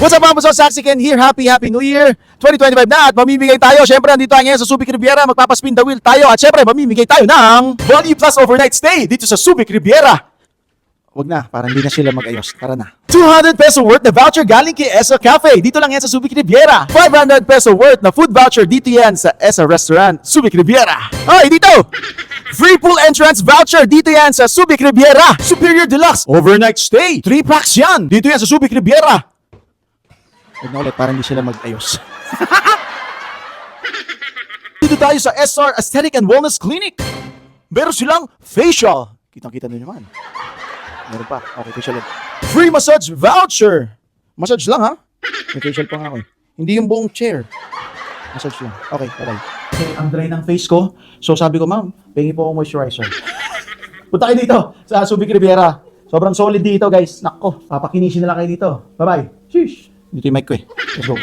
What's up mga puso? Saxican here. Happy New Year 2025 na at mamimigay tayo. Syempre, andito tayo ngayon sa Subic Riviera. Magpapaspin the wheel tayo at syempre, mamimigay tayo ng Volume Plus Overnight Stay dito sa Subic Riviera. Wag na, parang hindi na sila mag-ayos. Tara na. 200 peso worth na voucher galing kay Esa Cafe. Dito lang yan sa Subic Riviera. 500 peso worth na food voucher dito yan sa Esa Restaurant, Subic Riviera. Ay, dito! Free pool entrance voucher dito yan sa Subic Riviera. Superior Deluxe Overnight Stay. 3 packs yan. Dito yan sa Subic Riviera. Huwag na ulit, parang hindi sila mag-ayos. Dito tayo sa SR Aesthetic and Wellness Clinic. Meron silang facial. Kitang-kita nyo naman. Meron pa. Okay, facial ulit. Free massage voucher. Massage lang ha? May facial pa nga ako eh. Hindi yung buong chair. Massage lang. Okay, bye-bye. Okay, ang dry ng face ko. So sabi ko, ma'am, pengi po akong moisturizer. Punta kayo dito sa Subic Riviera. Sobrang solid dito guys. Nako, papakinisin na lang kayo dito. Bye-bye. Sheesh. Dito yung mic ko eh. Let's go.